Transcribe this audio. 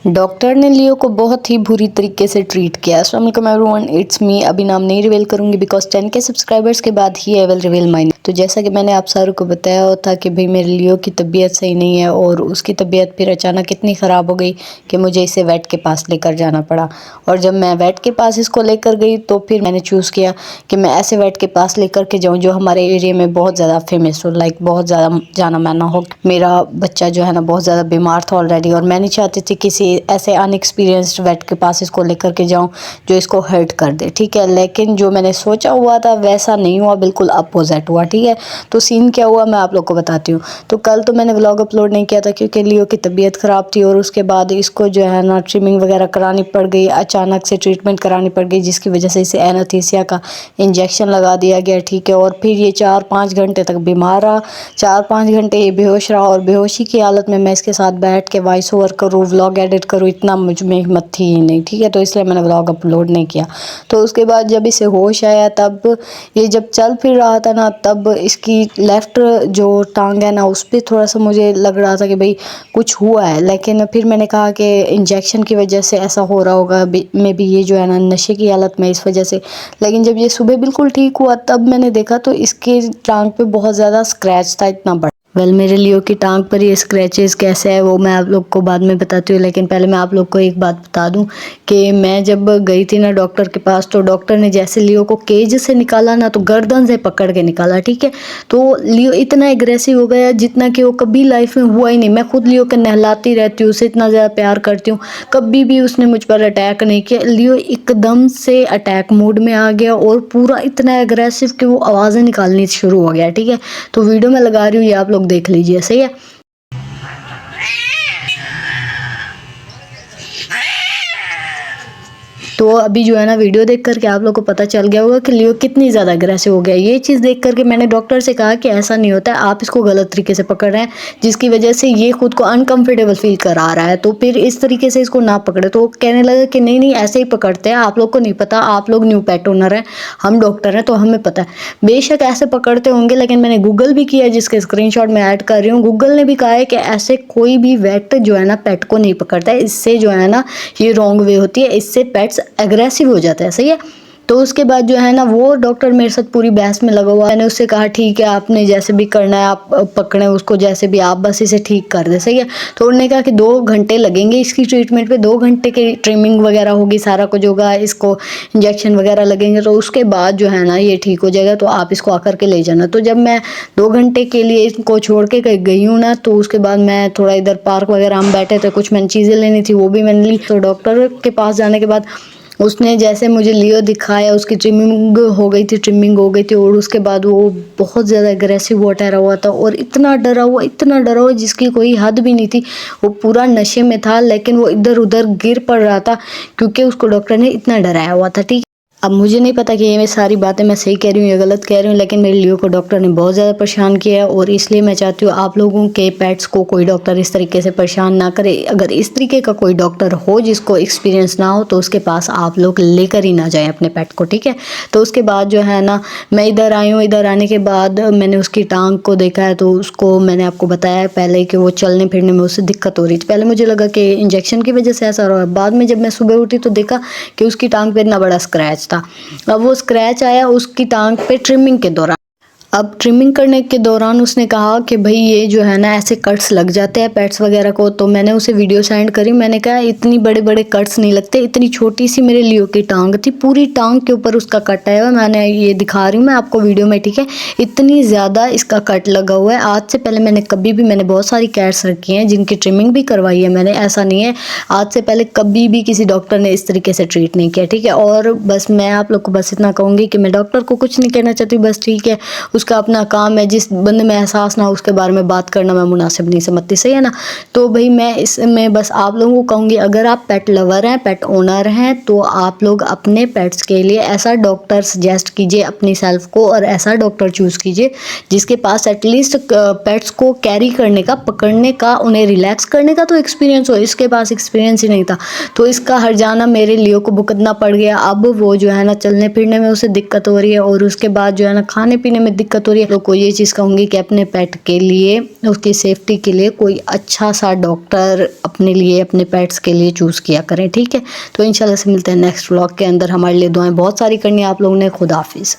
Doctor ने लियो को बहुत ही बुरी तरीके से ट्रीट किया। अस्सलाम वालेकुम एवरीवन, इट्स मी। अभी नाम नहीं रिवील करूंगी बिकॉज 10K सब्सक्राइबर्स के बाद ही आई विल रिवील माई। तो जैसा कि मैंने आप सारों को बताया था कि भाई मेरे लियो की तबीयत सही नहीं है और उसकी तबीयत फिर अचानक इतनी ख़राब हो गई कि मुझे इसे वेट के पास लेकर जाना पड़ा। और जब मैं वेट के पास इसको लेकर गई तो फिर मैंने चूज़ किया कि मैं ऐसे वेट के पास लेकर के जाऊँ जो हमारे एरिया में बहुत ज़्यादा फेमस हो, लाइक बहुत ज़्यादा जाना माना हो। मेरा बच्चा जो है ना बहुत ज़्यादा बीमार था ऑलरेडी और मैं नहीं चाहती थी किसी ऐसे अनएक्सपीरियंस्ड वेट के पास इसको लेकर के जाऊं जो इसको हर्ट कर दे, ठीक है। लेकिन जो मैंने सोचा हुआ था वैसा नहीं हुआ, बिल्कुल अपोजिट हुआ, ठीक है। तो सीन क्या हुआ मैं आप लोग को बताती हूँ। तो कल तो मैंने व्लॉग अपलोड नहीं किया था क्योंकि लियो की तबीयत ख़राब थी और उसके बाद इसको जो है ना ट्रिमिंग वगैरह करानी पड़ गई, अचानक से ट्रीटमेंट करानी पड़ गई जिसकी वजह से इसे एनेस्थीसिया का इंजेक्शन लगा दिया गया, ठीक है। और फिर ये 4-5 घंटे तक बीमार रहा, 4-5 घंटे ये बेहोश रहा और बेहोशी की हालत में मैं इसके साथ बैठ के वॉइस ओवर करूँ, व्लॉग एडिट करूँ, इतना मुझ में हिम्मत थी ही नहीं, ठीक है। तो इसलिए मैंने व्लॉग अपलोड नहीं किया। तो उसके बाद जब इसे होश आया तब ये जब चल फिर रहा था ना, तब इसकी लेफ़्ट जो टांग है ना उस पर थोड़ा सा मुझे लग रहा था कि भाई कुछ हुआ है। लेकिन फिर मैंने कहा कि इंजेक्शन की वजह से ऐसा हो रहा होगा, मे बी ये जो है ना नशे की हालत में इस वजह से। लेकिन जब ये सुबह बिल्कुल ठीक हुआ तब मैंने देखा तो इसके टांग पे बहुत ज़्यादा स्क्रैच था, इतना बड़ा। मेरे लियो की टांग पर ये स्क्रैचेस कैसे है वो मैं आप लोग को बाद में बताती हूँ। लेकिन पहले मैं आप लोग को एक बात बता दूँ कि मैं जब गई थी ना डॉक्टर के पास तो डॉक्टर ने जैसे लियो को केज से निकाला ना तो गर्दन से पकड़ के निकाला, ठीक है। तो लियो इतना एग्रेसिव हो गया जितना कि वो कभी लाइफ में हुआ ही नहीं। मैं खुद लियो को नहलाती रहती हूँ, उसे इतना ज़्यादा प्यार करती हूँ, कभी भी उसने मुझ पर अटैक नहीं किया। लियो एकदम से अटैक मोड में आ गया और पूरा इतना एग्रेसिव कि वो आवाज़ें निकालनी शुरू हो गया, ठीक है। तो वीडियो में लगा रही हूँ, ये आप लोग देख लीजिए, सही है। तो अभी जो है ना वीडियो देख करके आप लोग को पता चल गया होगा कि लियो कितनी ज़्यादा अग्रेसिव हो गया। ये चीज़ देख करके मैंने डॉक्टर से कहा कि ऐसा नहीं होता है, आप इसको गलत तरीके से पकड़ रहे हैं जिसकी वजह से ये खुद को अनकंफर्टेबल फील करा रहा है, तो फिर इस तरीके से इसको ना पकड़े। तो कहने लगा कि नहीं नहीं ऐसे ही पकड़ते हैं, आप लोग को नहीं पता, आप लोग न्यू पेट ओनर हैं, हम डॉक्टर हैं तो हमें पता है। बेशक ऐसे पकड़ते होंगे लेकिन मैंने गूगल भी किया जिसके स्क्रीनशॉट मैं ऐड कर रही हूँ। गूगल ने भी कहा है कि ऐसे कोई भी वेट जो है ना पेट को नहीं पकड़ता है, इससे जो है ना ये रॉन्ग वे होती है, इससे पेट्स एग्रेसिव हो जाता है, सही है। तो उसके बाद जो है ना वो डॉक्टर मेरे साथ पूरी बहस में लगा हुआ है। मैंने उससे कहा ठीक है आपने जैसे भी करना है आप पकड़ें उसको जैसे भी, आप बस इसे ठीक कर दे, सही है। तो उन्होंने कहा कि 2 घंटे लगेंगे इसकी ट्रीटमेंट पे, 2 घंटे की ट्रिमिंग वगैरह होगी, सारा कुछ होगा, इसको इंजेक्शन वगैरह लगेंगे तो उसके बाद जो है ना ये ठीक हो जाएगा, तो आप इसको आकर के ले जाना। तो जब मैं 2 घंटे के लिए इसको छोड़ के गई हूँ ना तो उसके बाद मैं थोड़ा इधर पार्क वगैरह हम बैठे थे, कुछ मैंने चीज़ें लेनी थी वो भी मैंने ली। तो डॉक्टर के पास जाने के बाद उसने जैसे मुझे लियो दिखाया, उसकी ट्रिमिंग हो गई थी और उसके बाद वो बहुत ज़्यादा एग्रेसिव हुआ, ठहरा हुआ था और इतना डरा हुआ जिसकी कोई हद भी नहीं थी। वो पूरा नशे में था लेकिन वो इधर उधर गिर पड़ रहा था क्योंकि उसको डॉक्टर ने इतना डराया हुआ था, ठीक। अब मुझे नहीं पता कि ये मैं सारी बातें मैं सही कह रही हूँ या गलत कह रही हूँ, लेकिन मेरे लियो को डॉक्टर ने बहुत ज़्यादा परेशान किया है और इसलिए मैं चाहती हूँ आप लोगों के पेट्स को कोई डॉक्टर इस तरीके से परेशान ना करे। अगर इस तरीके का कोई डॉक्टर हो जिसको एक्सपीरियंस ना हो तो उसके पास आप लोग लेकर ही ना जाएं अपने पेट को, ठीक है। तो उसके बाद जो है ना मैं इधर आई हूँ, इधर आने के बाद मैंने उसकी टांग को देखा है तो उसको मैंने आपको बताया पहले कि वो चलने फिरने में उससे दिक्कत हो रही थी। पहले मुझे लगा कि इंजेक्शन की वजह से ऐसा हो रहा है, बाद में जब मैं सुबह उठी तो देखा कि उसकी टांग पे इतना बड़ा स्क्रैच था। अब वो स्क्रैच आया उसकी टांग पे ट्रिमिंग के दौरान। अब ट्रिमिंग करने के दौरान उसने कहा कि भाई ये जो है ना ऐसे कट्स लग जाते हैं पेट्स वगैरह को। तो मैंने उसे वीडियो सेंड करी, मैंने कहा इतनी बड़े बड़े कट्स नहीं लगते, इतनी छोटी सी मेरे लियो की टांग थी, पूरी टांग के ऊपर उसका कट आया हुआ, मैंने ये दिखा रही हूँ मैं आपको वीडियो में, ठीक है। इतनी ज़्यादा इसका कट लगा हुआ है। आज से पहले मैंने बहुत सारी कैट्स रखी हैं जिनकी ट्रिमिंग भी करवाई है मैंने, ऐसा नहीं है आज से पहले कभी भी किसी डॉक्टर ने इस तरीके से ट्रीट नहीं किया, ठीक है। और बस मैं आप लोग को बस इतना कहूँगी कि मैं डॉक्टर को कुछ नहीं कहना चाहती, बस ठीक है उसका अपना काम है, जिस बंदे में एहसास ना हो उसके बारे में बात करना मैं मुनासिब नहीं समझती, सही है ना। तो भाई मैं इसमें बस आप लोगों को कहूँगी अगर आप पेट लवर हैं, पेट ओनर हैं तो आप लोग अपने पेट्स के लिए ऐसा डॉक्टर सजेस्ट कीजिए अपनी सेल्फ को और ऐसा डॉक्टर चूज़ कीजिए जिसके पास एटलीस्ट पेट्स को कैरी करने का, पकड़ने का, उन्हें रिलैक्स करने का तो एक्सपीरियंस हो। इसके पास एक्सपीरियंस ही नहीं था तो इसका हर जाना मेरे लियो को भुगतना पड़ गया। अब वो जो है ना चलने फिरने में उसे दिक्कत हो रही है और उसके बाद जो है ना खाने पीने में दिक्कत दिक्कत हो रही है, तो कोई ये चीज़ कहूँगी कि अपने पेट के लिए, उसकी सेफ्टी के लिए कोई अच्छा सा डॉक्टर अपने लिए, अपने पेट्स के लिए चूज़ किया करें, ठीक है। तो इंशाल्लाह से मिलते हैं नेक्स्ट व्लॉग के अंदर। हमारे लिए दुआएं बहुत सारी करनी है आप लोगों ने। खुदा हाफिज़।